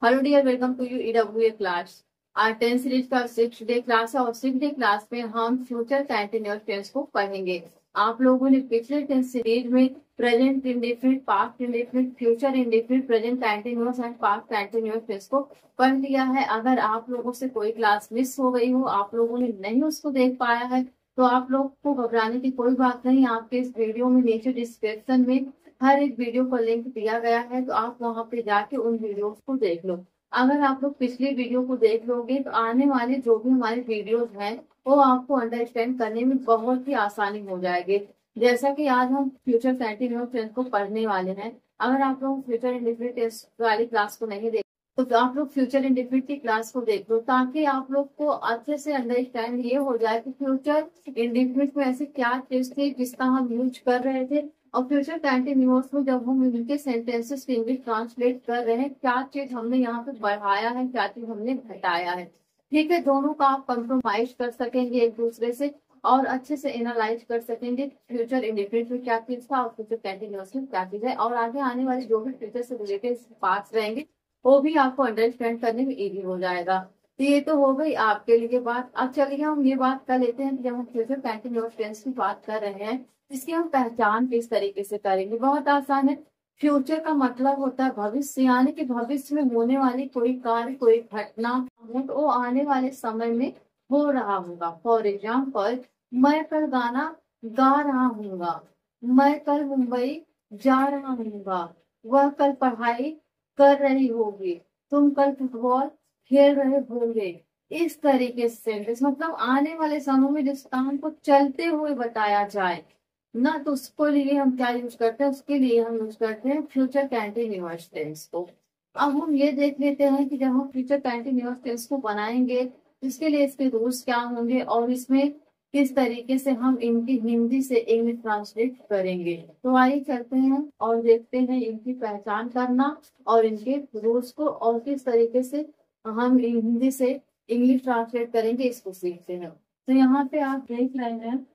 Hello dear, welcome to you EWA class. आज 10 series का 6 day class है और 6 डे क्लास में हम फ्यूचर कंटिन्यूअस टेंस को पढ़ेंगे। आप लोगों ने पिछले 10 सीरीज में present indefinite, past indefinite, future indefinite, present continuous and past continuous tense को पढ़ लिया है। अगर आप लोगों से कोई क्लास मिस हो गई हो, आप लोगों ने नहीं उसको देख पाया है, तो आप लोग को घबराने की कोई बात नहीं। आपके इस वीडियो में नीचे डिस्क्रिप्शन में हर एक वीडियो को लिंक दिया गया है, तो आप वहां पे जाके उन वीडियोस को देख लो। अगर आप लोग पिछली वीडियो को देख लोगे तो आने वाले जो भी हमारे वीडियोस हैं वो आपको अंडरस्टैंड करने में बहुत ही आसानी हो जाएगी। जैसा कि आज हम फ्यूचर कंटिन्यूअस टेंस को पढ़ने वाले हैं। अगर आप लोग फ्यूचर इंडेफिनिट टेंस वाली क्लास को नहीं देख तो आप लोग फ्यूचर इंडेफिनिट की क्लास को देख लो, ताकि आप लोग को अच्छे से अंडरस्टैंड ये हो जाए कि फ्यूचर इंडेफिनिट में ऐसे क्या चीज थी जिसका हम यूज कर रहे थे, और फ्यूचर कंटिन्यूअस में जब हम इनके सेंटेंसेस को इंग्लिश ट्रांसलेट कर रहे हैं क्या चीज हमने यहाँ पे बढ़ाया है, क्या चीज हमने घटाया है। ठीक है, दोनों का आप कंप्रोमाइज कर सकेंगे एक दूसरे से और अच्छे से एनालाइज कर सकेंगे फ्यूचर इंडेफिनिट में क्या चीज था और फ्यूचर कंटिन्यूअस में क्या चीज है, और आगे आने वाले जो भी फ्यूचर से रिलेटेड पार्ट्स रहेंगे वो भी आपको अंडरस्टैंड करने में इजी हो जाएगा। तो ये तो हो गई आपके लिए बात। अब चलिए हम ये बात कर लेते हैं कि जब हम फ्यूचर कंटिन्यूअस टेंस की बात कर रहे हैं इसकी हम पहचान किस तरीके से करेंगे। बहुत आसान है। फ्यूचर का मतलब होता है भविष्य, यानी कि भविष्य में होने वाली कोई कार्य, कोई घटना हो तो वो आने वाले समय में हो रहा होगा। फॉर एग्जाम्पल, मैं कल गाना गा रहा हूँगा, मैं कल मुंबई जा रहा हूँगा, वह कल पढ़ाई कर रही होगी, तुम कल फुटबॉल खेल रहे होंगे। इस तरीके से सेंटेंस मतलब आने वाले समय में जिस काम को चलते हुए बताया जाए ना, तो उसको लिए हम क्या यूज करते हैं, उसके लिए हम यूज करते हैं फ्यूचर कंटिन्यूअस टेंस को। अब हम ये देख लेते हैं कि जब हम फ्यूचर कंटिन्यूअस टेंस को बनाएंगे इसके लिए इसके रूल्स क्या होंगे और इसमें किस तरीके से हम इनकी हिंदी से इंग्लिश ट्रांसलेट करेंगे। तो आइए चलते हैं और देखते हैं इनकी पहचान करना और इनके रूल्स को, और किस तरीके से हम हिंदी से इंग्लिश ट्रांसलेट करेंगे इसको सीखते हैं। तो यहाँ पे आप देख रहे हैं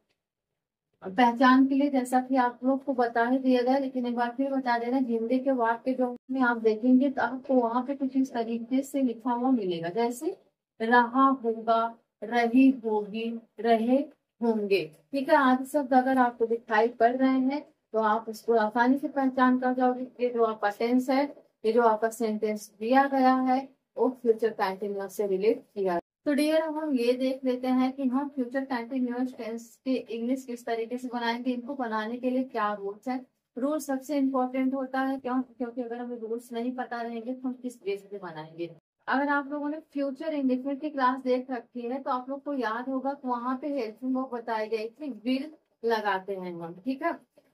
पहचान के लिए, जैसा कि आप लोग को बता ही दिया गया, लेकिन एक बार फिर बता देना। हिंदी के वाक्य जो में आप देखेंगे तो आपको वहां पे कुछ इस तरीके से लिखा हुआ मिलेगा, जैसे रहा होगा, रही होगी, रहे होंगे। ठीक है, आदि शब्द अगर आपको दिखाई पड़ रहे हैं तो आप उसको आसानी से पहचान कर जाओगे। ये जो आपका टेंस है, ये जो आपका सेंटेंस दिया गया है वो फ्यूचर कंटिन्यूअस से रिलेट किया। तो डियर, अब हम ये देख लेते हैं कि हम फ्यूचर कंटिन्यूअस टेंस के इंग्लिश किस तरीके से बनाएंगे। इनको बनाने के लिए क्या रूल्स है। रूल सबसे इम्पोर्टेंट होता है, क्योंकि अगर हमें रूल्स नहीं पता रहेंगे तो हम किस बेस पे बनाएंगे। अगर आप लोगों ने फ्यूचर इंडेफिनिट की क्लास देख रखी है तो आप लोग को याद होगा कि वहां पे हेल्पिंग वर्ब बताई गई थी, विल लगाते हैं हम। ठीक है,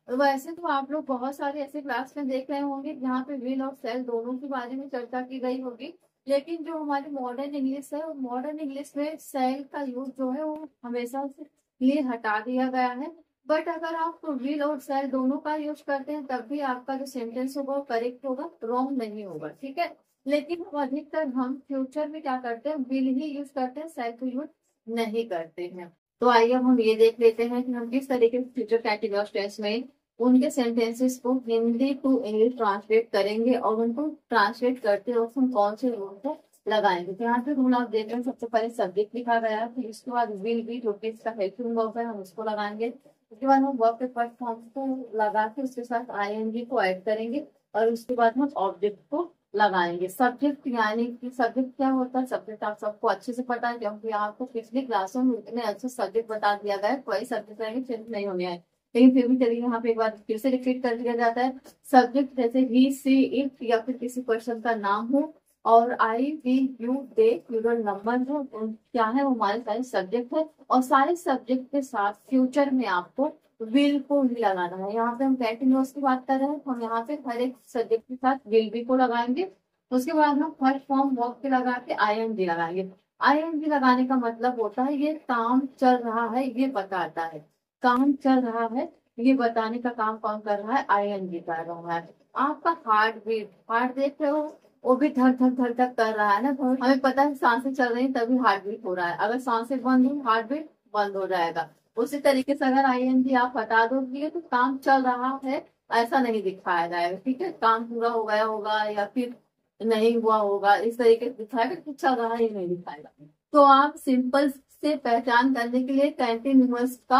तो वैसे तो आप लोग बहुत सारे ऐसे क्लास में देख रहे होंगे जहाँ पे विल और सेल दोनों के बारे में चर्चा की गई होगी, लेकिन जो हमारी मॉडर्न इंग्लिश है, मॉडर्न इंग्लिश में सेल का यूज जो है वो हमेशा से लिए हटा दिया गया है। बट अगर आप विल और सेल दोनों का यूज करते हैं तब भी आपका जो सेंटेंस होगा वो करेक्ट होगा, रॉन्ग नहीं होगा। ठीक है, लेकिन अधिकतर हम फ्यूचर में क्या करते हैं, विल ही यूज करते हैं, सेल को यूज नहीं करते हैं। तो आइए हम ये देख लेते हैं कि हम किस तरीके से फ्यूचर कंटीन्यूअस टेंस में उनके सेंटेंसेस को हिंदी टू इंग्लिश ट्रांसलेट करेंगे और उनको ट्रांसलेट करते वक्त हम कौन से रूल को लगाएंगे। तो यहाँ पे रूल आप देख रहे हैं, सबसे पहले सब्जेक्ट लिखा गया है, फिर इसके बाद विल बी जो कि इसका हेल्पिंग वर्ब है हम उसको लगाएंगे। उसके बाद हम वर्ब के फर्स्ट फॉर्म को लगा के उसके साथ आईएनजी को ऐड करेंगे और उसके बाद हम ऑब्जेक्ट को लगाएंगे। सब्जेक्ट यानी कि सब्जेक्ट क्या होता है, सब्जेक्ट आप सबको अच्छे से पता है क्योंकि आपको पिछली क्लासों में इतने अच्छे सब्जेक्ट बता दिया गया है, कोई सब्जेक्ट रहेंगे चेंज नहीं होने आए, लेकिन फिर भी चलिए यहाँ पे एक बार फिर से रिपीट कर दिया जाता है। सब्जेक्ट जैसे ही, सी, इट या फिर किसी पर्सन का नाम हो, और I, we, you, they plural number हो, तो क्या है वो हमारे सारे सब्जेक्ट है। और सारे सब्जेक्ट के साथ फ्यूचर में आपको विल को भी लगाना है। यहाँ पे हम कंटिन्यूअस की बात कर रहे हैं, हम यहाँ पे हर एक सब्जेक्ट के साथ विल बी को लगाएंगे। उसके बाद हम फर्स्ट फॉर्म वर्ब के लगा के आईएनजी लगाएंगे। आईएनजी लगाने का मतलब होता है ये काम चल रहा है, ये बताता है काम चल रहा है, ये बताने का काम कौन कर रहा है, आईएनजी कर रहा है। आपका हार्ट बीट, हार्ट देख रहे हो वो भी धक धक धक धक कर रहा है ना, तो हमें पता है सांसें चल रही तभी हार्ट बीट हो रहा है। अगर सांसें बंद हो हार्ट बीट बंद हो जाएगा। उसी तरीके से अगर आईएनजी आप हटा दोगे तो काम चल रहा है ऐसा नहीं दिखाया जाएगा। ठीक है, काम पूरा हो गया होगा या फिर नहीं हुआ होगा, इस तरीके से दिखाएगा, कुछ रहा ही नहीं दिखाएगा। तो आप सिंपल से पहचान करने के लिए कंटिन्यूअस का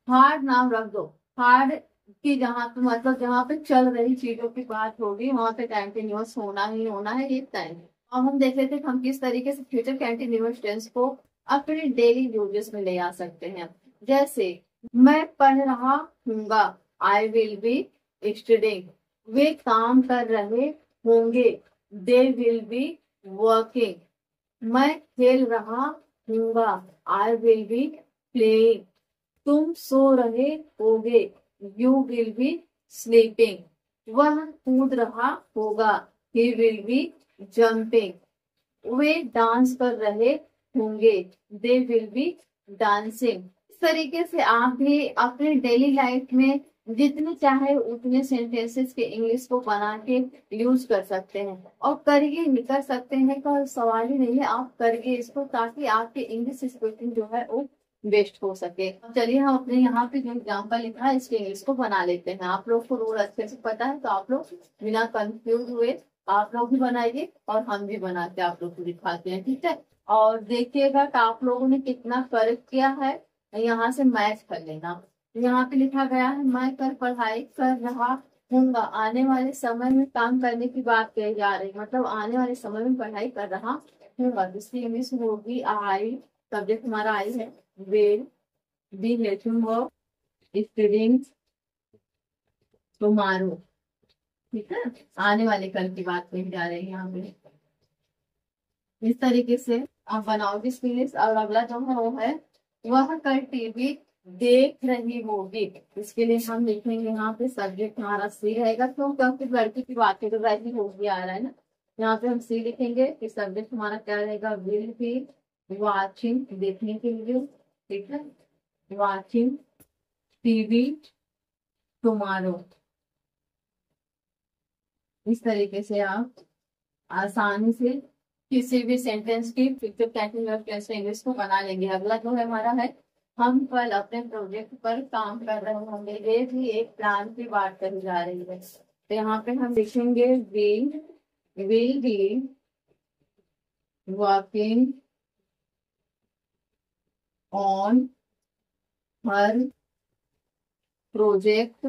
हार्ड नाम रख दो। हार्ड की जहाँ पे मतलब जहाँ पे चल रही चीजों की बात होगी वहां पे कंटिन्यूअस होना ही होना है, ये टाइम। अब हम देख लेते हैं हम किस तरीके से फ्यूचर कंटिन्यूअस टेंस को अपने डेली यूजेस में ले आ सकते हैं। जैसे मैं पढ़ रहा हूँगा, आई विल बी स्टडिंग। वे काम कर रहे होंगे, दे विल बी वर्किंग। मैं खेल रहा हूँगा, आई विल बी प्लेइंग। तुम सो रहे होगे, यू विल बी स्लीपिंग। वह कूद रहा होगा, he will be jumping. Way dance कर रहे होंगे, दे विल बी डांसिंग। इस तरीके से आप भी अपने डेली लाइफ में जितने चाहे उतने सेंटेंसेस के इंग्लिश को बना के यूज कर सकते हैं, और करके कर सकते हैं का सवाल ही नहीं है, आप करके इसको, ताकि आपके इंग्लिश स्पीकिंग जो है वो बेस्ट हो सके। चलिए हम अपने यहाँ पे जो एग्जाम्पल लिखा है इसके इंग्लिश को बना लेते हैं। आप लोग को रूल अच्छे से पता है तो आप लोग बिना कंफ्यूज हुए आप लोग भी बनाइए और हम भी बना के आप लोग को दिखाते हैं, ठीक है। और देखिएगा कि आप लोगों ने कितना करेक्ट किया है, यहाँ से मैच कर लेना। यहाँ पे लिखा गया है मैं कल पढ़ाई कर रहा हूँगा, आने वाले समय में काम करने की बात कही जा रही, मतलब आने वाले समय में पढ़ाई कर रहा हूँगा। इसकी इंग्लिश होगी आई, सब्जेक्ट हमारा आई है, will be helping work students tomorrow, ठीक है। आने वाले कल की बात कही जा रही है यहाँ पे। इस तरीके से आप बनाओगे स्पीच। और अगला जो है वो है वह कल टीवी देख रही होगी। इसके लिए हम लिखेंगे यहाँ पे सब्जेक्ट हमारा सी रहेगा, क्यों, क्योंकि लड़की की बात तो रही होगी आ रहा है ना। यहाँ पे हम सी लिखेंगे कि सब्जेक्ट हमारा क्या रहेगा, विल बी वाचिंग, देखने के लिए, ठीक है, वाचिंग टीवी टुमारो। इस तरीके से आप आसानी से किसी भी सेंटेंस की फ्यूचर कंटिन्यूअस टेंस में इंग्लिश को बना लेंगे। अगला जो है हमारा है हम कल अपने प्रोजेक्ट पर काम कर रहे होंगे, ये भी एक प्लान की बात कही जा रही है। तो यहाँ पे हम लिखेंगे will be working on her project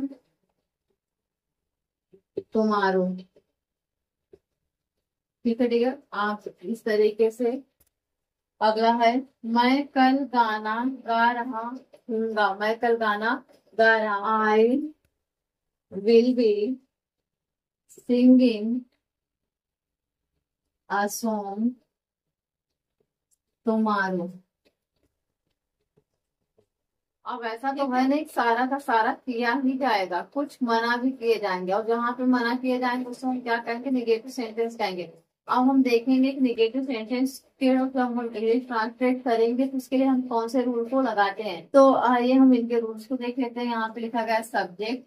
tomorrow, ठीक है, ठीक है। आप इस तरीके से। अगला है मैं कल गाना गा रहा हूँगा, मैं कल गाना गा रहा, आई will be singing a song tomorrow. अब ऐसा तो है नहीं सारा का सारा किया ही जाएगा, कुछ मना भी किए जाएंगे, और जहाँ पे मना किए जाएंगे उसको हम क्या कहेंगे, निगेटिव सेंटेंस कहेंगे। अब हम देखेंगे कि निगेटिव सेंटेंस के जब हम इंग्लिश ट्रांसलेट करेंगे तो उसके लिए हम कौन से रूल को लगाते हैं। तो आइए हम इनके रूल्स को देख लेते हैं। यहाँ पे लिखा गया subject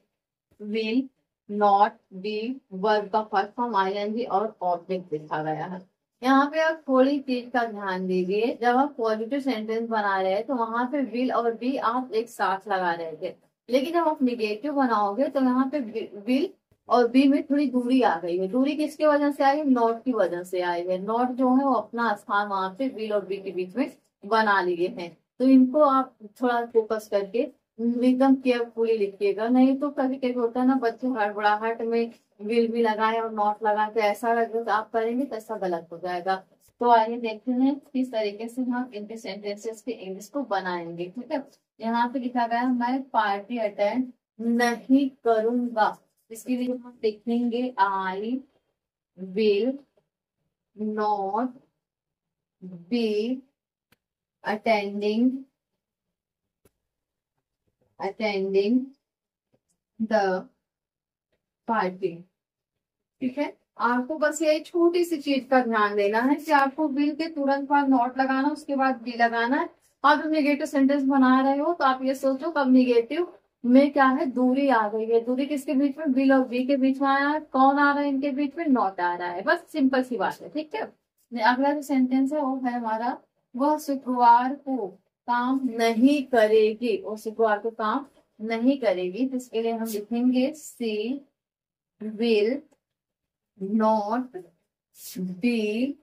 will not B, verb का फर्स्ट फॉर्म आईएनजी और ऑब्जेक्ट लिखा गया है। यहाँ पे आप थोड़ी चीज का ध्यान दीजिए, जब आप पॉजिटिव सेंटेंस बना रहे हैं तो वहां पे विल और बी आप एक साथ लगा रहे थे, लेकिन जब आप निगेटिव बनाओगे तो यहाँ पे विल और बी में थोड़ी दूरी आ गई है। दूरी किसकी वजह से आई है, नॉट की वजह से आई है। नॉट जो है वो अपना स्थान वहां पे विल और बी के बीच में बना लिए हैं। तो इनको आप थोड़ा फोकस करके एकदम केयरफुली लिखिएगा, नहीं तो कभी कभी होता है ना बच्चे हड़बड़ाहट में विल भी लगाए और नॉट लगा के ऐसा लगे तो आप करेंगे तो ऐसा गलत हो जाएगा। तो आइए देखते हैं किस तरीके से हम इनके सेंटेंसेस के इंग्लिश को बनाएंगे, ठीक है। यहाँ पे लिखा गया है मैं पार्टी अटेंड नहीं करूंगा। इसके लिए हम लिखेंगे I will not B attending the party, ठीक है। आपको बस ये छोटी सी चीज का ध्यान देना है कि आपको विल के तुरंत बाद नॉट लगाना, उसके बाद बी लगाना है। आप जब निगेटिव सेंटेंस बना रहे हो तो आप ये सोचो कब निगेटिव में क्या है, दूरी आ गई है। दूरी किसके बीच में, विल और बी के बीच में आया है। कौन आ रहा है इनके बीच में, नॉट आ रहा है। बस सिंपल सी बात है, ठीक है। अगला जो सेंटेंस है वो है हमारा वह शुक्रवार को काम नहीं करेगी, और शुक्रवार को काम नहीं करेगी। तो इसके लिए हम लिखेंगे she will not be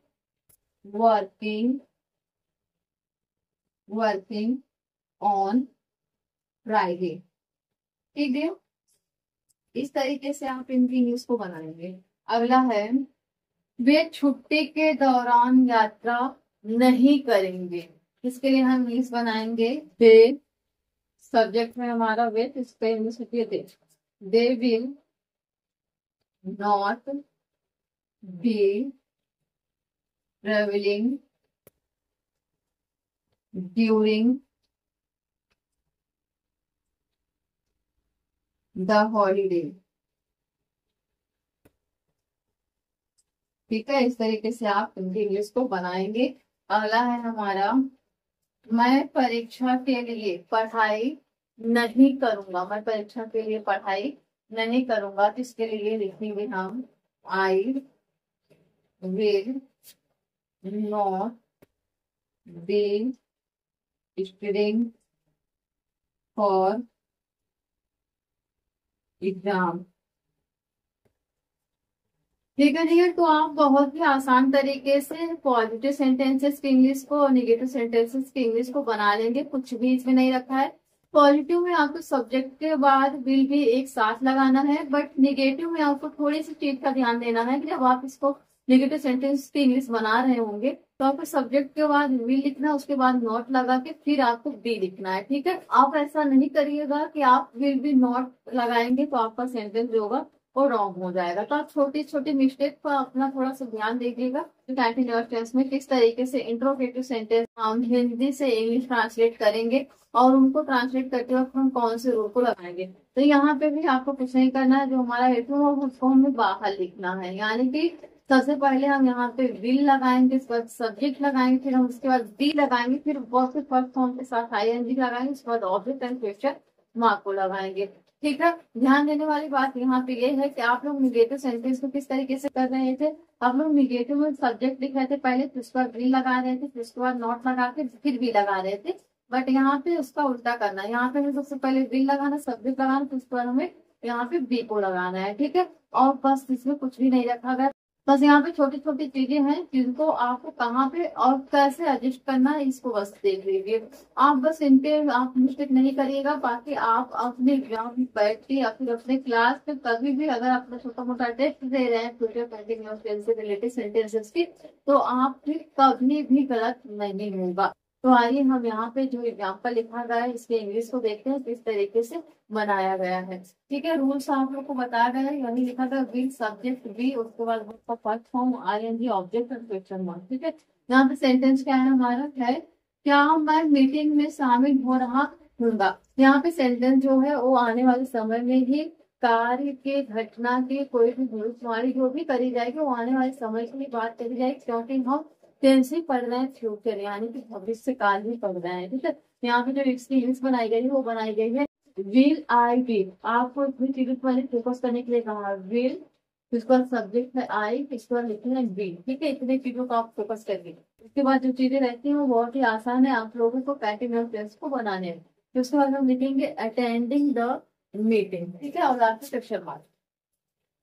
working on Friday. ठीक है, इस तरीके से आप इनकी इंग्लिश को बनाएंगे। अगला है, वे छुट्टी के दौरान यात्रा नहीं करेंगे। इसके लिए हम इंग्लिश बनाएंगे दे, सब्जेक्ट में हमारा वे, इसका इंग्लिश होती है they will not B travelling during the holiday. ठीक है, इस तरीके से आप हिंदी इंग्लिश को बनाएंगे। अगला है हमारा, मैं परीक्षा के लिए पढ़ाई नहीं करूंगा। मैं परीक्षा के लिए पढ़ाई नहीं करूंगा, तो इसके लिए लिखेंगे हम I will not be studying for exam. ठीक है, ठीक है। तो आप बहुत ही आसान तरीके से पॉजिटिव सेंटेंसेस की इंग्लिश को और निगेटिव सेंटेंसेस की इंग्लिश को बना लेंगे। कुछ भी इसमें नहीं रखा है। पॉजिटिव में आपको सब्जेक्ट के बाद विल भी एक साथ लगाना है, बट निगेटिव में आपको थोड़ी सी चीज का ध्यान देना है कि जब आप इसको निगेटिव सेंटेंस की इंग्लिश बना रहे होंगे तो आपको सब्जेक्ट के बाद विल लिखना है, उसके बाद नॉट लगा के फिर आपको बी लिखना है। ठीक है, आप ऐसा नहीं करिएगा कि आप विल बी नॉट लगाएंगे तो आपका सेंटेंस जो होगा वो रॉन्ग हो जाएगा। तो आप छोटी छोटी मिस्टेक पर अपना थोड़ा सा ध्यान दीजिएगा। कंटिन्यूअस टेंस में किस तरीके से इंट्रोगेटिव सेंटेंस हम हिंदी से इंग्लिश ट्रांसलेट करेंगे और उनको ट्रांसलेट करते वक्त हम कौन से रूल को लगाएंगे। तो यहाँ पे भी आपको कुछ नहीं करना है, जो हमारा हेतु है उसको हमें बाहर लिखना है। यानी कि सबसे पहले हम यहाँ पे विल लगाएंगे, इसके बाद सब्जेक्ट लगाएंगे, फिर हम उसके बाद बी लगाएंगे, फिर वर्ब के फर्स्ट फॉर्म के साथ आईएनजी लगाएंगे, उसके बाद ऑब्जेक्ट एंड क्वेश्चन मार्क को लगाएंगे। ठीक है, ध्यान देने वाली बात यहाँ पे ये है कि आप लोग निगेटिव सेंटेंस को किस तरीके से कर रहे थे। आप लोग निगेटिव में सब्जेक्ट लिख रहे थे पहले, फिर उसके बाद विल लगा रहे थे, फिर उसके बाद नॉट लगा के फिर भी लगा रहे थे। बट यहाँ पे उसका उल्टा करना है। यहाँ पे हमें सबसे पहले विल लगाना, सब्जेक्ट लगाना, फिर उसके बाद हमें यहाँ पे बी को लगाना है। ठीक है, और बस इसमें कुछ भी नहीं रखा गया। बस यहाँ पे छोटी छोटी चीजें हैं जिनको आपको कहाँ पे और कैसे एडजस्ट करना है, इसको बस देख लीजिए। आप बस इन पे आप मिस्टेक नहीं करिएगा। बाकी आप अपने एग्जाम में बैठ के या फिर अपने क्लास में कभी भी अगर अपना छोटा मोटा टेस्ट दे रहे हैं फ्यूचर कंटिन्यूअस टेंस से रिलेटेड सेंटेंसेस की, तो आप फिर कभी भी गलत नहीं होगा। तो आइए हम यहाँ पे जो एग्जाम्पल लिखा गया है इसके इंग्लिश को देखते हैं किस तरीके से बनाया गया है। ठीक है, रूल्स आप लोग को बताया गया है। यही लिखा गया विल सब्जेक्ट बी, उसके बाद उसका फर्स्ट फॉर्म आईएनजी ऑब्जेक्ट और क्वेश्चन मार्क। ठीक है, यहाँ पे सेंटेंस क्या है हमारा, है क्या मैं मीटिंग में शामिल हो रहा हूँगा। यहाँ पे सेंटेंस जो है वो आने वाले समय में ही कार्य के घटना की कोई भी भविष्यवाणी जो भी करी जाएगी वो आने वाले समय की बात करी जाएगी, क्योंकि हम टेंस ही पढ़ रहे हैं, फ्यूचर यानी कि भविष्य काल ही पढ़ रहे हैं। ठीक है, यहाँ पे जो एक्सपीरियंस बनाई गई है वो बनाई गई है विल आई बी। आपको इतनी चीजों पर फोकस करने के लिए कहा, विल, इसका सब्जेक्ट है आई, इसके बाद लिखना है बी। ठीक है, इतनी चीजों का आप फोकस करिए। उसके बाद जो चीजें रहती हैं वो बहुत ही आसान है आप लोगों को कंटिन्यूअस टेंस को बनाने में। तो उसके बाद हम लिखेंगे अटेंडिंग द मीटिंग। ठीक है, और लास्ट क्वेश्चन मार्क।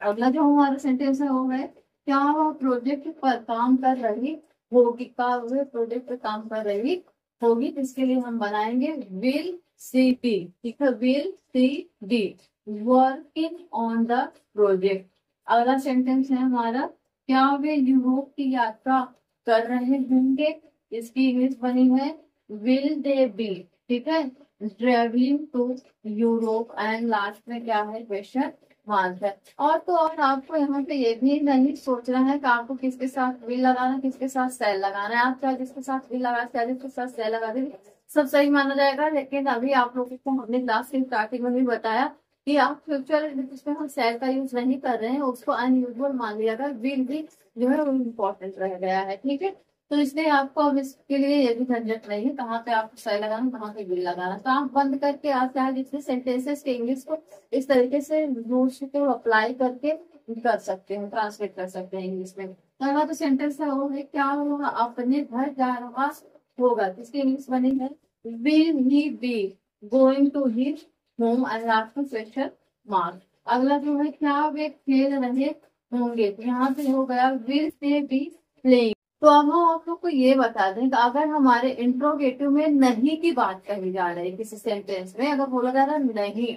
अगला जो हमारा सेंटेंस है वो है क्या वो प्रोजेक्ट पर काम कर रही होगी, का वो प्रोजेक्ट पर काम कर रही होगी। इसके लिए हम बनाएंगे विल सी डी। ठीक है, will she be working on the project. अगला सेंटेंस है हमारा क्या वे यूरोप की यात्रा कर रहे होंगे। इसकी इंग्लिश बनी है विल दे बी। ठीक है, travelling to Europe, and last में क्या है, क्वेश्चन मार्क है। और तो और आपको यहाँ पे ये भी नहीं सोचना है कि आपको किसके साथ विल लगाना है किसके साथ सेल लगाना है। आप चाहे जिसके साथ विल लगा चाहे जिसके साथ सेल लगा देंगे सब सही माना जाएगा। लेकिन अभी आप लोगों को हमने क्लास की स्टार्टिंग में भी बताया कि आप फ्यूचर जिसमें हम सेल का यूज नहीं कर रहे हैं उसको अनयूजुअल मान लिया गया, विल भी जो है वो इम्पोर्टेंट रह गया है। ठीक है, तो इसलिए आपको अब इसके लिए ये भी झंझट नहीं है कहाँ पे आपको सही लगाना कहाँ पे विल लगाना। तो आप बंद करके आप चाहे जितने सेंटेंसेस के इंग्लिश को इस तरीके से रूल्स को अप्लाई करके कर सकते हैं, ट्रांसलेट कर सकते हैं इंग्लिश में। अगला तो सेंटेंस है वो है क्या होगा अपने घर जा रहा होगा। इसकी इंग्लिश बनी है will he be going to his home, and last में क्वेश्चन मार्क। अगला जो है क्या वे खेल रहे होंगे। तो यहाँ पे हो गया विल दे बी प्लेइंग। तो अब हम आप लोग को ये बता दें कि अगर हमारे इंट्रोगेटिव में नहीं की बात कही जा रही है, किसी सेंटेंस में अगर बोला जा रहा है नहीं,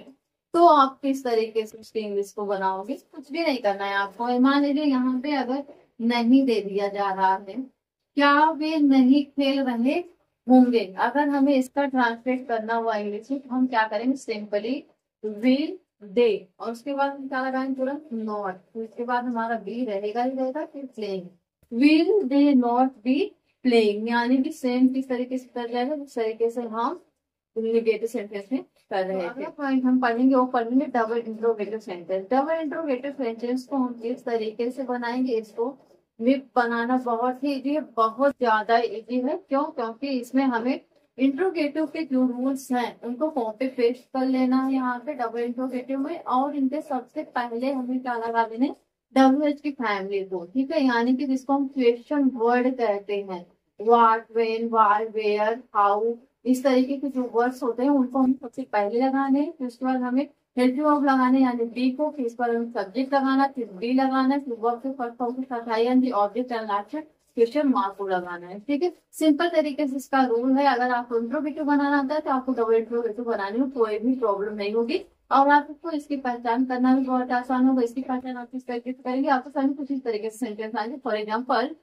तो आप किस तरीके से उसके इंग्लिश को बनाओगे? कुछ भी नहीं करना है आपको। मान लीजिए यहाँ पे अगर नहीं दे दिया जा रहा है, क्या वे नहीं खेल रहे होंगे, अगर हमें इसका ट्रांसलेट करना हुआ इंग्लिश में, तो हम क्या करेंगे? सिंपली विल दे, और उसके बाद हम क्या लगाएंगे? तुरंत नॉट। तो इसके बाद हमारा बी रहेगा ही रहेगा, फिर playing. Will they not be playing, यानी कि सेम किस तरीके से कर जाएगा जिस तरीके से हम नेगेटिव सेंटेंस में कर रहे थे। अगला पॉइंट हम पढ़ेंगे, वो पढ़ेंगे double interrogative sentence. Double interrogative sentence को हम किस तरीके से बनाएंगे? इसको भी बनाना बहुत ही इजी है, बहुत ज्यादा इजी है। क्यों? क्योंकि इसमें हमें इंट्रोगेटिव के जो रूल्स हैं उनको कॉपी पेस्ट कर लेना है यहाँ पे डबल इंट्रोगेटिव में, और इनके सबसे पहले हमें क्या लगा देने? WH की फैमिली को, ठीक है, यानी कि जिसको हम क्वेश्चन वर्ड कहते हैं। What, when, why, where, how, इस तरीके के जो वर्ड्स होते हैं उनको हम सबसे पहले लगाने हैं। फिर उसके बाद हमें हेल्पिंग वर्ब लगाने, यानी बी को, फिर इस पर हम सब्जेक्ट लगाना, फिर बी लगाना, फिर वर्ब के फर्स्ट फॉर्म के साथ I object and last question mark को लगाना है। ठीक है, सिंपल तरीके से इसका रूल है। अगर आपको इंट्रोगेटिव बनाना आता है तो आपको डबल इंट्रोगेटिव बनाने में कोई भी प्रॉब्लम नहीं होगी, और आपको इसकी पहचान करना भी बहुत आसान होगा। इसकी पहचान आप किस तरीके से करेंगे? आपको सामने कुछ इस तरीके से सेंटेंस आएंगे। फॉर एग्जाम्पल,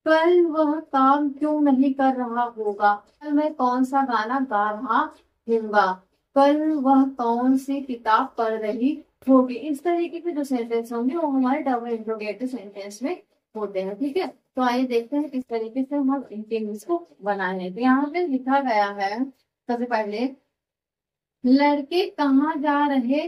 कल वह काम क्यों नहीं कर रहा होगा, कल मैं कौन सा गाना गा रहा हूँगा, कल वह कौन सी किताब पढ़ रही होगी। इस तरीके के जो सेंटेंस होंगे वो हमारे डबल इंट्रोगेटिव सेंटेंस में होते हैं। ठीक है, तो आइए देखते हैं किस तरीके से हम इनके इंग्लिश को बनाए हैं। तो यहाँ पे लिखा गया है सबसे पहले, लड़के कहाँ जा रहे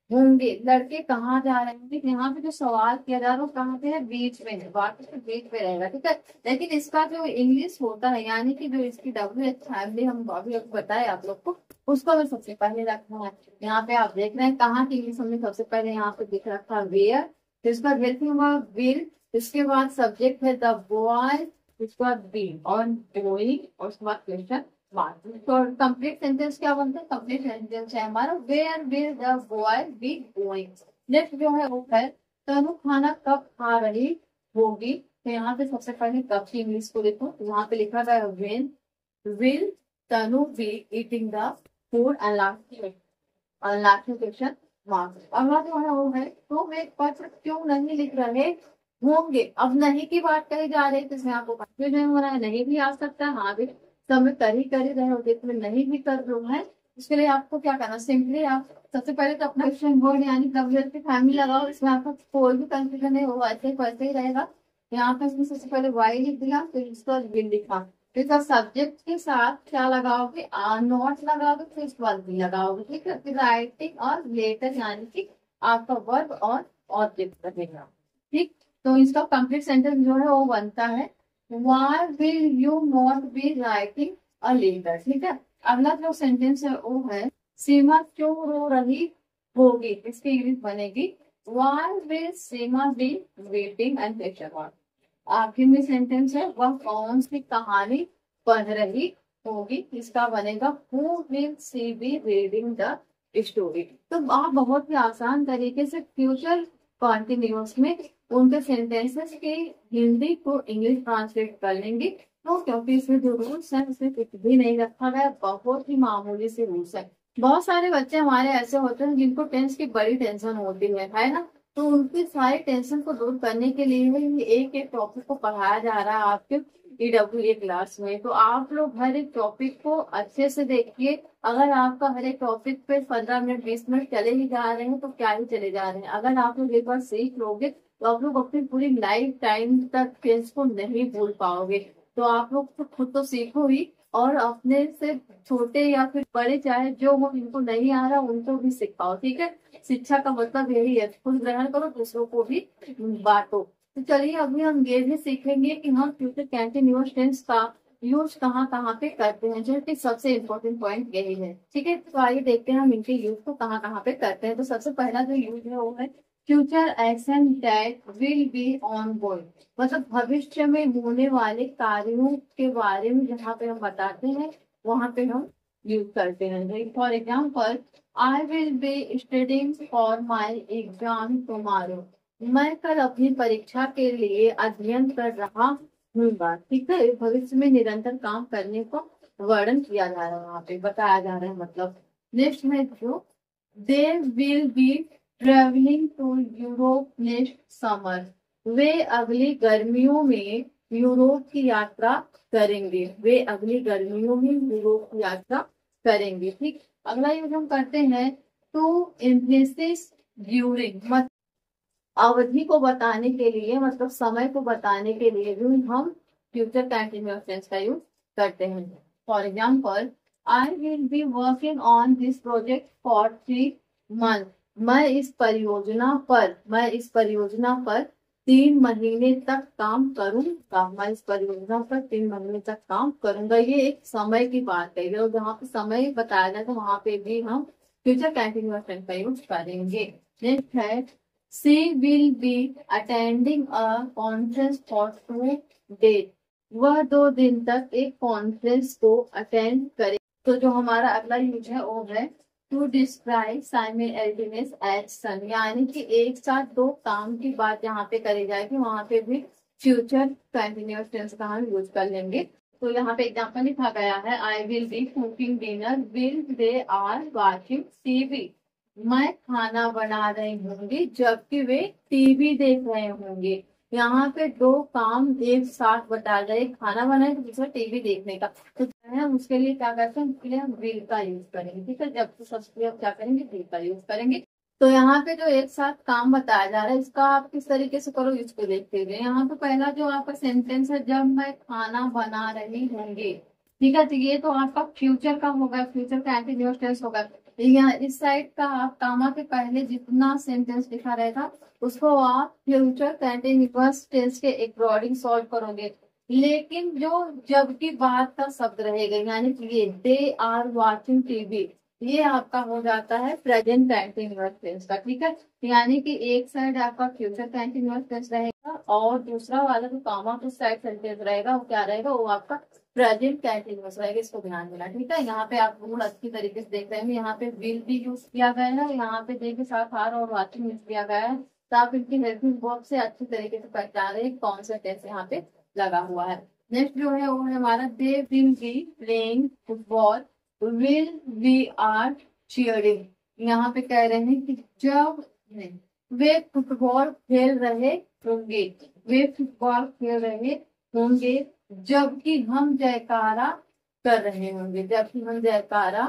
होंगे। लड़के कहाँ जा रहे होंगे, यहाँ पे जो सवाल किया जा रहा है वो कहाँ पे है? बीच में है, वाक्य के बीच में रहेगा। ठीक है, लेकिन इसका जो इंग्लिश होता है, यानी कि जो इसकी WH फैमिली हम अभी बताए आप लोग को, उसको हमें सबसे पहले रखना है। यहाँ पे आप देख रहे हैं कहाँ की इंग्लिश हमने सबसे पहले यहाँ पे दिख रखा वेयर, फिर उसका हेल्पिंग वर्ब विल, इसके बाद सब्जेक्ट है द बॉय, उसके बाद बी और गोइंग, और उसके बाद क्वेश्चन मार्क। तो कंप्लीट सेंटेंस क्या बनता है? कंप्लीट सेंटेंस है हमारा where will the boy be going. Next जो है वो है, तनु खाना कब खा रही होगी। तो यहाँ पे सबसे पहले कब की इंग्लिश को देखो, तो यहाँ पे लिखा गया when will Tanu be eating the food, and last question mark. अगला जो है वो है, तो वे पत्र क्यों नहीं लिख रहे होंगे। अब नहीं की बात कही जा रही है, तो इसमें आपको कंफ्यूजन हो रहा है, नहीं भी आ सकता है, हाँ भी सब में कर ही रहे होते, तो नहीं भी कर रहे हैं। उसके लिए आपको क्या करना, सिंपली आप सबसे पहले तो अपना क्वेश्चन वर्ड यानी WH की फैमिली लगाओ, इसमें आपका कोई भी कंफ्यूजन नहीं होगा, ऐसे वैसे ही रहेगा। यहाँ पे इसमें सबसे पहले वाई लिख दिया, फिर इसका विल लिखा, फिर सब्जेक्ट के साथ क्या लगाओगे? नॉट लगाओगे, फिर इसके बाद भी लगाओगे। ठीक है, फिर राइटिंग और लेटर यानी कि आपका वर्ब और ऑब्जेक्ट रहेगा। ठीक, तो इसका कंप्लीट सेंटेंस जो है वो बनता है, Why will you not be writing a letter? ठीक है, अगला जो सेंटेंस है वो है, सीमा क्यों रो रही होगी। इसकी इंग्लिश बनेगी, Why will Seema be waiting and question mark। आखिर में सेंटेंस है, वह कौन सी कहानी पढ़ रही होगी। इसका बनेगा, Who will she be reading the story. तो आप बहुत ही आसान तरीके से फ्यूचर कॉन्टिन्यूअस में उनके सेंटेंसेस की हिंदी को इंग्लिश ट्रांसलेट कर लेंगे। तो क्योंकि इसमें जो रूल्स हैं उसमें कुछ भी नहीं रखा गया, बहुत ही मामूली से रूल्स है। बहुत सारे बच्चे हमारे ऐसे होते हैं जिनको टेंस की बड़ी टेंशन होती है ना, तो उनकी सारी टेंशन को दूर करने के लिए एक एक टॉपिक को पढ़ाया जा रहा है आपके EWA क्लास में। तो आप लोग हर एक टॉपिक को अच्छे से देखिए। अगर आपका हर एक टॉपिक पे 15 मिनट 20 मिनट चले ही जा रहे हैं तो क्या ही चले जा रहे हैं। अगर आप लोग एक बार सीख लोगे तो आप लोग अपनी पूरी लाइफ टाइम तक टेंस को नहीं भूल पाओगे। तो आप लोग तो खुद तो सीखो ही, और अपने से छोटे या फिर बड़े चाहे जो हो, जिनको नहीं आ रहा उनको भी सिखाओ। ठीक है, शिक्षा का मतलब यही है, खुद ग्रहण करो, दूसरों को भी बांटो। तो चलिए अभी हम ये भी सीखेंगे कि हम फ्यूचर कंटिन्यूअस टेंस का यूज कहाँ कहाँ पे करते हैं, जो कि सबसे इम्पोर्टेंट पॉइंट यही है। ठीक है, तो आइए देखते हैं हम इनके यूज को कहाँ कहाँ पे करते हैं। तो सबसे पहला जो यूज है वो है future action that will be on going, मतलब भविष्य में होने वाले कार्यों के बारे में जहाँ पे हम बताते हैं वहां पे हम यूज करते हैं। For example, I will be studying for my exam tomorrow. मैं कल अपनी परीक्षा के लिए अध्ययन कर रहा हूँगा। ठीक है, भविष्य में निरंतर काम करने को वर्णन किया जा रहा है, वहां पे बताया जा रहा है। मतलब नेक्स्ट में जो they will be travelling to Europe next summer, वे अगली गर्मियों में यूरोप की यात्रा करेंगे। वे अगली गर्मियों में यूरोप की यात्रा करेंगे। ठीक, अगला यूज हम करते हैं टू एम्फेसिस ड्यूरिंग, अवधि को बताने के लिए, मतलब समय को बताने के लिए भी हम फ्यूचर कंटिन्यूअस टेंस का यूज करते हैं। For example, I will be working on this project for 3 month, मैं इस परियोजना पर 3 महीने तक काम करूंगा। मैं इस परियोजना पर 3 महीने तक काम करूंगा। ये एक समय की बात है, और जहाँ पे समय बताया जाए तो वहां पे भी हम फ्यूचर कंटिन्यूअस टेंस का यूज करेंगे। नेक्स्ट है she will be attending a conference for 2 days, वह 2 दिन तक एक कॉन्फ्रेंस को अटेंड करे। तो जो हमारा अगला यूज है वो है टू डिस्क्राइब साइमल्टेनियस एक्शन, यानी कि एक साथ 2 काम की बात यहाँ पे करी जाएगी, वहां पे भी फ्यूचर कंटिन्यूअस टेंस का हम यूज कर लेंगे। तो यहाँ पे एग्जाम्पल लिखा गया है, I will be cooking dinner will they are watching TV, मैं खाना बना रही होंगी जबकि वे टीवी देख रहे होंगे। यहाँ पे 2 काम एक साथ बता रहे, खाना बनाए तो दूसरा टीवी देखने का। तो हम उसके लिए क्या करते हैं, उसके लिए हम विल का यूज करेंगे। ठीक है, जब सबके लिए क्या करेंगे, विल का यूज करेंगे। तो यहाँ पे जो एक साथ काम बताया जा रहा है, इसका आप किस तरीके से करो इसको देखते हुए। यहाँ पे पहला जो आपका सेंटेंस है, जब मैं खाना बना रही होंगी। ठीक है, तो ये तो आपका फ्यूचर का होगा, फ्यूचर कंटिन्यूअस टेंस होगा। यहाँ इस साइड का आप कामा के पहले जितना सेंटेंस लिखा रहेगा उसको आप फ्यूचर कंटिन्यूअस टेंस के अकॉर्डिंग सॉल्व करोगे। लेकिन जो जब की बात का शब्द रहेगा, यानी कि ये दे आर वाचिंग टीवी, ये आपका हो जाता है प्रेजेंट कंटिन्यूअस टेंस का। ठीक है, यानी कि एक साइड आपका फ्यूचर कंटिन्यूअस टेंस रहेगा और दूसरा वाला जो कामा के साइड सेंटेंस रहेगा वो क्या रहेगा, वो आपका प्रेजेंट कंटिन्यूअस रहेगा। इसको ध्यान देना। ठीक है, यहाँ पे आप रूल अच्छी तरीके से देख रहे हैं, यहाँ पे विल भी यूज किया गया है, यहाँ पे देखिए साथ आर और वाचिंग यूज किया गया है। तो आप इनकी हेल्पिंग वर्ब से अच्छी तरीके से पहचान रहे हैं कौन सा टेंस यहाँ पे लगा हुआ है। नेक्स्ट जो है वो है हमारा they will be playing football will we are cheering, यहाँ पे कह रहे हैं कि जब नहीं, वे फुटबॉल खेल रहे होंगे, वे फुटबॉल खेल रहे होंगे जबकि हम जयकारा कर रहे होंगे, जबकि हम जयकारा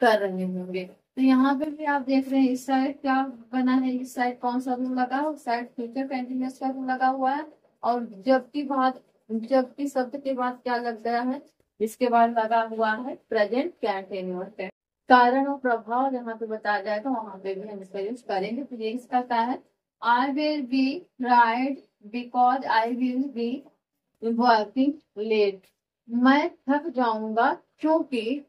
कर रहे होंगे। तो यहाँ पे भी आप देख रहे हैं इस साइड क्या बना है, इस साइड कौन सा रूल लगा है, साइड फ्यूचर कंटिन्यूअस का रूल लगा हुआ है। और जबकि बाद, जबकि शब्द के बाद क्या लग गया है, इसके बाद लगा हुआ है प्रेजेंट कंटिन्यूअस टेंस। कारण और प्रभाव जहाँ पे बताया जाएगा वहां पे भी हम इसका यूज करेंगे। तो ये इसका क्या है, I will be ride because I will be working late, मैं थक जाऊंगा क्योंकि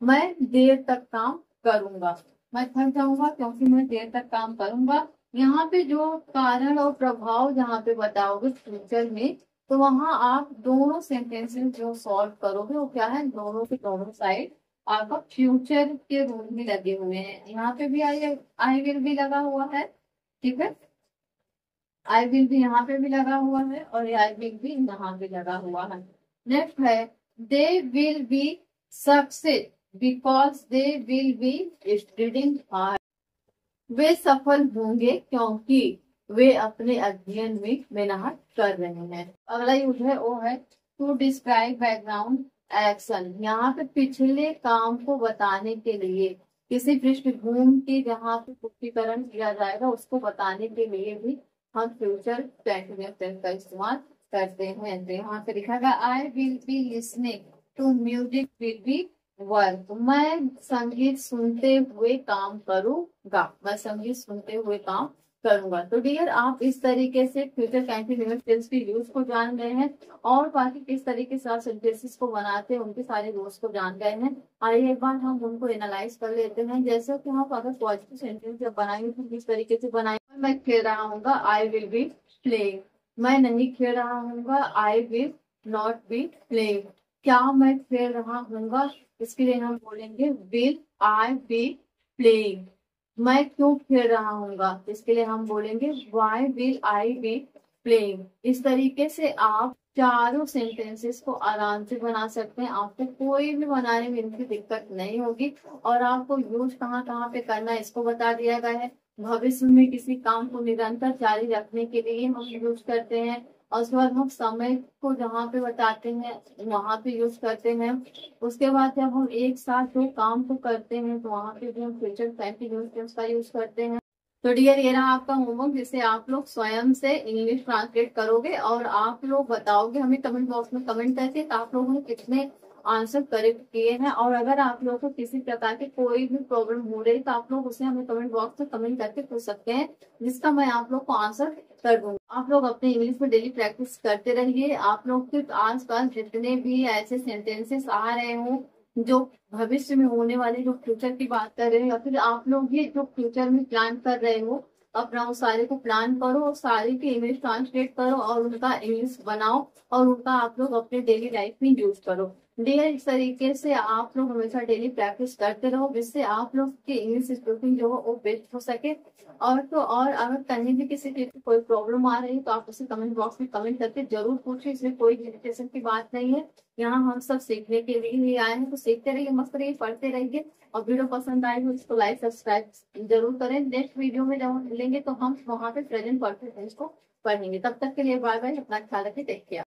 मैं देर तक काम करूंगा। मैं थक जाऊंगा क्योंकि मैं देर तक काम करूंगा। यहाँ पे जो कारण और प्रभाव जहाँ पे बताओगे फ्यूचर में, तो वहां आप दोनों सेंटेंसेस जो सॉल्व करोगे वो क्या है, दोनों के दोनों साइड आपका फ्यूचर के रूल भी लगे हुए हैं। यहाँ पे भी आई विल भी लगा हुआ है। ठीक है, आई विल भी यहाँ पे भी लगा हुआ है और आई विल भी यहाँ पे लगा हुआ है। नेक्स्ट है they will be success because they will be studying hard, वे सफल होंगे क्योंकि वे अपने अध्ययन में मेहनत कर रहे हैं। अगला यूज है वो है टू डिस्क्राइब बैकग्राउंड एक्शन, यहाँ पे पिछले काम को बताने के लिए किसी पृष्ठभूमि की जहाँ पे पुष्टिकरण किया जाएगा उसको बताने के लिए भी हम फ्यूचर कंटिन्यूअस टेंस का इस्तेमाल करते हैं। तो यहाँ पे लिखा गया I will be listening to music will be work, मैं संगीत सुनते हुए काम करूंगा, मैं संगीत सुनते हुए काम करूंगा। तो डियर आप इस तरीके से फ्यूचर कंटिन्यूअस टेंस के यूज को जान गए हैं और बाकी किस तरीके से आप सेंटेंसेस को बनाते हैं उनके सारे रूल्स को जान गए हैं। आइए एक बार हम उनको एनालाइज कर लेते हैं। जैसे कि हम अगर पॉजिटिव सेंटेंस जब बनाएंगे तो किस तरीके से बनाएंगे, मैं खेल रहा हूँ, आई विल बी प्लेइंग, मैं नहीं खेल रहा हूँ, I will not be playing, क्या मैं खेल रहा हूँ, इसके लिए हम बोलेंगे विल आई बी प्लेइंग, मैं क्यों खेल रहा हूँगा, इसके लिए हम बोलेंगे why will I be playing. इस तरीके से आप चारों सेंटेंसेस को आराम से बना सकते हैं, आपको कोई भी बनाने में इनकी दिक्कत नहीं होगी। और आपको यूज कहाँ कहाँ पे करना है इसको बता दिया गया है। भविष्य में किसी काम को निरंतर जारी रखने के लिए हम यूज करते हैं। और उसके बाद हम समय को जहाँ पे बताते हैं वहां पे यूज करते हैं। उसके बाद जब हम एक साथ जो काम को करते हैं तो वहां पे भी हम फ्यूचर कंटिन्यूस टेंस का यूज करते हैं। तो डियर, ये रहा आपका होमवर्क जिसे आप लोग स्वयं से इंग्लिश ट्रांसलेट करोगे और आप लोग बताओगे हमें कमेंट बॉक्स में कमेंट करके कि आप लोगों ने कितने आंसर करेक्ट किए हैं। और अगर आप लोगों को किसी प्रकार की कोई भी प्रॉब्लम हो रही है तो आप लोग उसे हमें कमेंट बॉक्स में कमेंट करके पूछ सकते हैं, जिसका मैं आप लोग को आंसर कर दूंगा। आप लोग अपने इंग्लिश में डेली प्रैक्टिस करते रहिए। आप लोग के आसपास जितने भी ऐसे सेंटेंसेस आ रहे हो जो भविष्य में होने वाले, जो फ्यूचर की बात कर रहे हो, या फिर आप लोग ये जो फ्यूचर में प्लान कर रहे हो, अपना उस सारे को प्लान करो और सारे की इंग्लिश ट्रांसलेट करो और उनका इंग्लिश बनाओ और उनका आप लोग अपने डेली लाइफ में यूज करो। डियर, इस तरीके से आप लोग हमेशा डेली प्रैक्टिस करते रहो, जिससे आप लोग की इंग्लिश स्पीकिंग जो है वो बेस्ट हो सके। और तो और अगर कहीं भी किसी चीज की कोई प्रॉब्लम आ रही है तो आप उसे कमेंट बॉक्स में कमेंट करके जरूर पूछिए, इसमें कोई इरिटेशन की बात नहीं है। यहाँ हम सब सीखने के लिए ही आए हैं, तो सीखते रहिए, मस्त रहिए, पढ़ते रहिए। और वीडियो पसंद आए तो इसको लाइक सब्सक्राइब जरूर करें। नेक्स्ट वीडियो में जब हम मिलेंगे तो हम वहाँ पे प्रेजेंट परफेक्ट टेंस को पढ़ेंगे। तब तक के लिए बाय बाय, अपना ख्याल रखिए, टेक केयर।